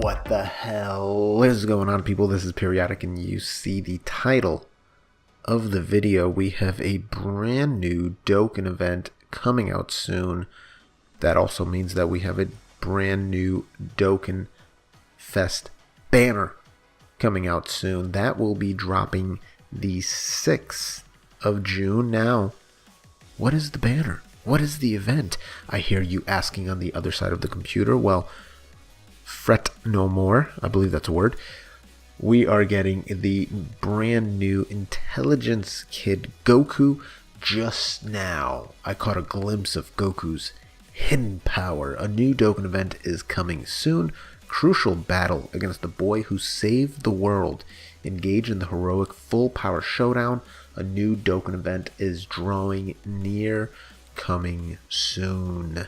What the hell is going on, people? This is Periodic, and you see the title of the video. We have a brand new Dokkan event coming out soon. That also means that we have a brand new Dokkan Fest banner coming out soon. That will be dropping the 6th of June. Now, what is the banner? What is the event? I hear you asking on the other side of the computer. Well, fret no more. I believe that's a word. We are getting the brand new Intelligence Kid Goku. Just now, I caught a glimpse of Goku's hidden power. A new Dokkan event is coming soon. Crucial battle against the boy who saved the world. Engage in the heroic full power showdown. A new Dokkan event is drawing near, coming soon.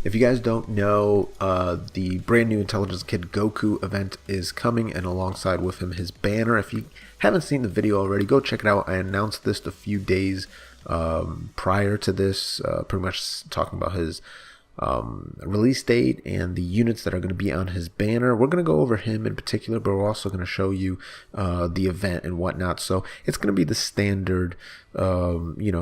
If you guys don't know, the brand new Intelligence Kid Goku event is coming, and alongside with him his banner. If you haven't seen the video already, go check it out. I announced this a few days prior to this, pretty much talking about his release date and the units that are going to be on his banner. We're going to go over him in particular, but we're also going to show you the event and whatnot. So it's going to be the standard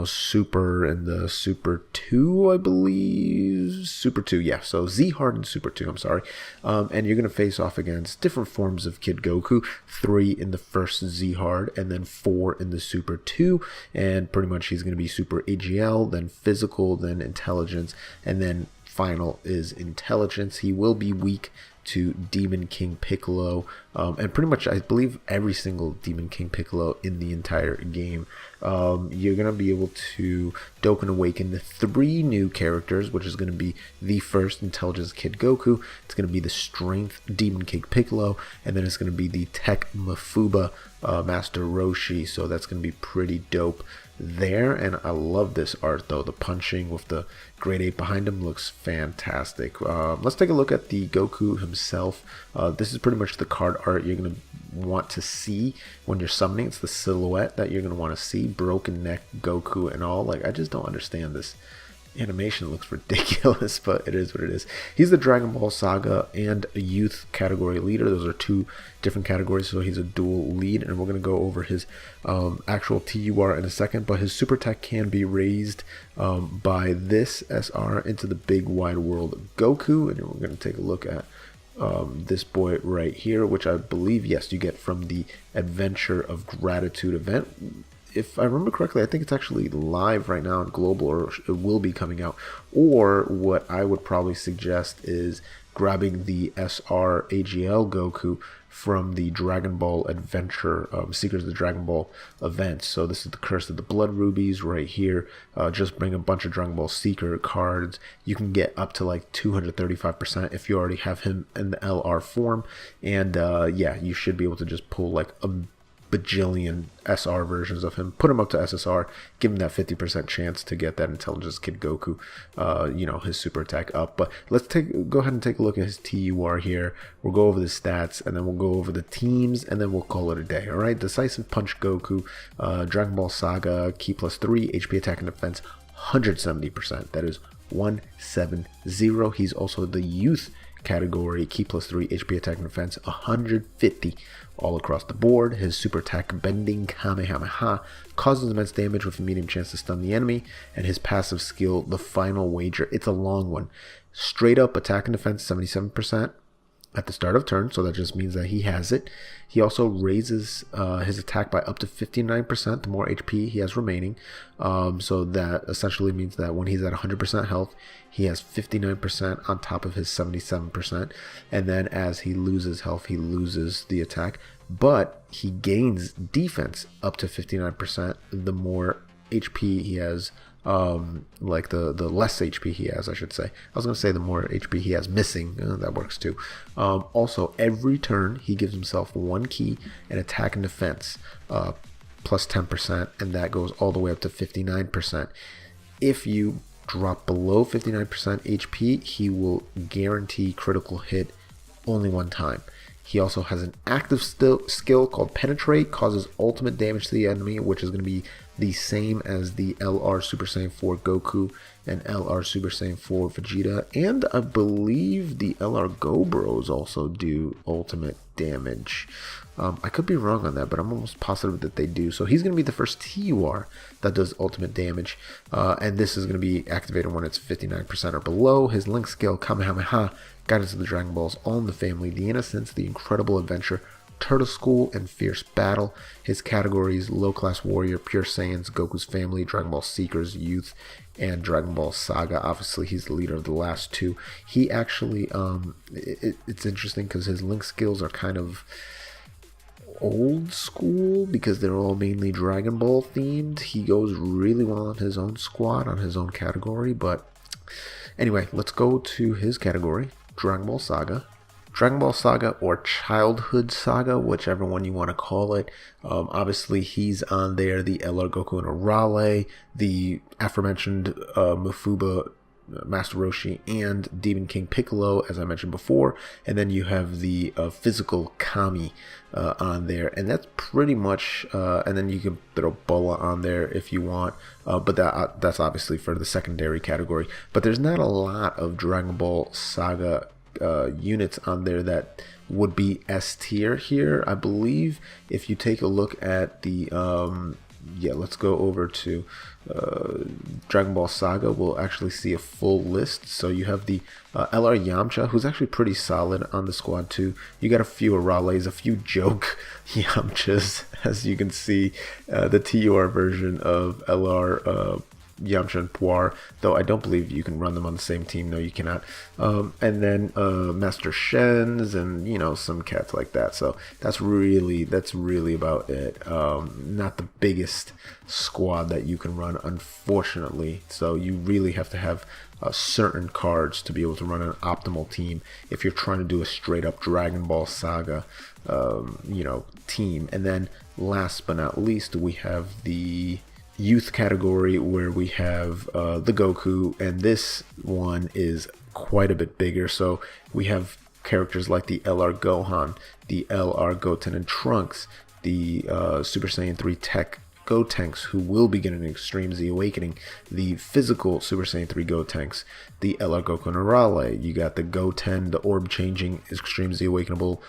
Super and the Super 2, I believe. Super 2, yeah. So Z Hard and Super 2, I'm sorry. And you're going to face off against different forms of Kid Goku. 3 in the first Z Hard, and then 4 in the Super 2. And pretty much he's going to be Super AGL, then Physical, then Intelligence, and then final is Intelligence. He will be weak to Demon King Piccolo, and pretty much I believe every single Demon King Piccolo in the entire game. You're going to be able to Dokkan Awaken the 3 new characters, which is going to be the first Intelligence Kid Goku, it's going to be the Strength Demon King Piccolo, and then it's going to be the Tech Mafuba Master Roshi. So that's going to be pretty dope there. And I love this art though. The punching with the Great Ape behind him looks fantastic. Let's take a look at the Goku himself. This is pretty much the card art you're going to want to see when you're summoning. It's the silhouette that you're going to want to see. Broken neck Goku and all. Like, I just don't understand this animation. Looks ridiculous, but it is what it is. He's the Dragon Ball Saga and a youth category leader. Those are 2 different categories, so he's a dual lead, and we're going to go over his actual TUR in a second. But his super tech can be raised by this SR into the big wide world of Goku, and we're going to take a look at this boy right here, which I believe, yes, you get from the Adventure of Gratitude event. If I remember correctly, I think it's actually live right now on global, or it will be coming out. Or what I would probably suggest is grabbing the SR AGL Goku from the Dragon Ball Adventure Secrets of the Dragon Ball event. So this is the Curse of the Blood Rubies right here. Just bring a bunch of Dragon Ball Seeker cards. You can get up to like 235% if you already have him in the LR form. And yeah, you should be able to just pull like a bajillion SR versions of him, put him up to SSR, give him that 50% chance to get that Intelligence Kid Goku, his super attack up. But let's go ahead and take a look at his TUR here. We'll go over the stats, and then we'll go over the teams, and then we'll call it a day. All right, Decisive Punch Goku, Dragon Ball Saga, Key +3, HP attack and defense 170%. That is 170. He's also the youth category, Key +3, HP attack and defense 150 all across the board. His super attack Bending Kamehameha causes immense damage with a medium chance to stun the enemy, and his passive skill, the Final Wager, it's a long one. Straight up attack and defense 77% at the start of turn, so that just means that he has it. He also raises his attack by up to 59% the more HP he has remaining. So that essentially means that when he's at 100% health, he has 59% on top of his 77%. And then as he loses health, he loses the attack. But he gains defense up to 59% the more HP he has, like the less HP he has, I should say. I was going to say the more HP he has missing. That works too. Also, every turn he gives himself 1 key and attack and defense plus 10%, and that goes all the way up to 59%. If you drop below 59% HP, he will guarantee critical hit only 1 time. He also has an active skill called Penetrate, causes ultimate damage to the enemy, which is going to be the same as the LR Super Saiyan 4 Goku and LR Super Saiyan 4 Vegeta. And I believe the LR Gobros also do ultimate damage. I could be wrong on that, but I'm almost positive that they do. So he's going to be the first TUR that does ultimate damage. And this is going to be activated when it's 59% or below. His Link skill, Kamehameha, Guidance of the Dragon Balls, All in the Family, The Innocence, The Incredible Adventure, Turtle School, and Fierce Battle. His categories: Low Class Warrior, Pure Saiyans, Goku's Family, Dragon Ball Seekers, Youth, and Dragon Ball Saga. Obviously, he's the leader of the last two. He actually, it's interesting because his Link skills are kind of old school because they're all mainly Dragon Ball themed. He goes really well on his own squad, on his own category. But anyway, let's go to his category, Dragon Ball Saga. Dragon Ball Saga, or Childhood Saga, whichever one you want to call it. Obviously, he's on there, the LR Goku and Arale, the aforementioned Mufuba, Master Roshi, and Demon King Piccolo, as I mentioned before. And then you have the physical Kami on there. And that's pretty much, and then you can throw Bola on there if you want. But that's obviously for the secondary category. But there's not a lot of Dragon Ball Saga units on there that would be S tier here. I believe if you take a look at the let's go over to Dragon Ball Saga. We'll actually see a full list. So you have the LR Yamcha, who's actually pretty solid on the squad too. You got a few Arales, a few joke Yamchas, as you can see. The TUR version of LR Yamcha and Puar, though I don't believe you can run them on the same team. No, you cannot. And then Master Shens and, you know, some cats like that. So that's really about it. Not the biggest squad that you can run, unfortunately. So you really have to have certain cards to be able to run an optimal team if you're trying to do a straight up Dragon Ball Saga team. And then last but not least, we have the youth category, where we have the Goku, and this one is quite a bit bigger. So we have characters like the LR Gohan, the LR Goten and Trunks, the Super Saiyan 3 Tech Gotenks, who will be getting an Extreme Z Awakening, the physical Super Saiyan 3 Gotenks, the LR Goku and Arale. You got the Goten, the orb changing Extreme Z Awakenable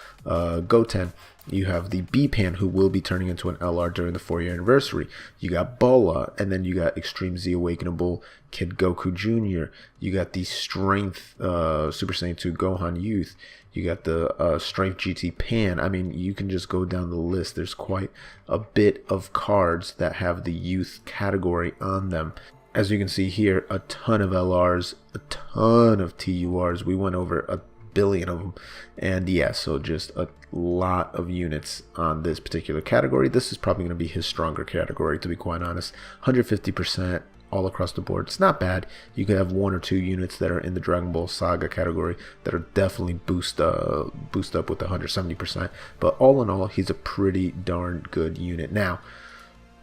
Goten. You have the B-Pan, who will be turning into an LR during the 4-year anniversary. You got Bola, and then you got Extreme Z Awakenable Kid Goku Jr. You got the Strength Super Saiyan 2 Gohan Youth. You got the Strength GT Pan. I mean, you can just go down the list. There's quite a bit of cards that have the youth category on them. As you can see here, a ton of LRs, a ton of TURs. We went over a billion of them, and yeah, so just a lot of units on this particular category. This is probably going to be his stronger category, to be quite honest. 150% all across the board. It's not bad. You could have one or two units that are in the Dragon Ball Saga category that are definitely boost up with 170%, but all in all, he's a pretty darn good unit. Now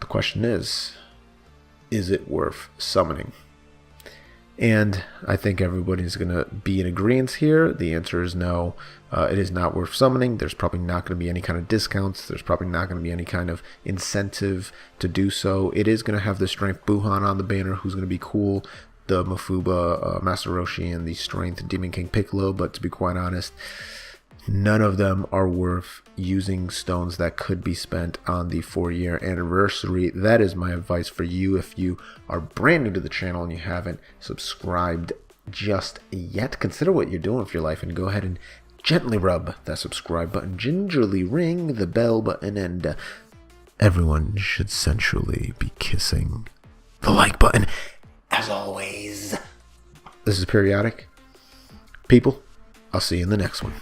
the question is it worth summoning? And I think everybody's going to be in agreement here. The answer is no. It is not worth summoning. There's probably not going to be any kind of discounts. There's probably not going to be any kind of incentive to do so. It is going to have the Strength Buhan on the banner, who's going to be cool. The Mufuba, Master Roshi, and the Strength Demon King Piccolo. But to be quite honest, none of them are worth using stones that could be spent on the 4-year anniversary. That is my advice for you if you are brand new to the channel and you haven't subscribed just yet. Consider what you're doing with your life and go ahead and gently rub that subscribe button, gingerly ring the bell button, and everyone should sensually be kissing the like button. As always, this is Periodic. People, I'll see you in the next one.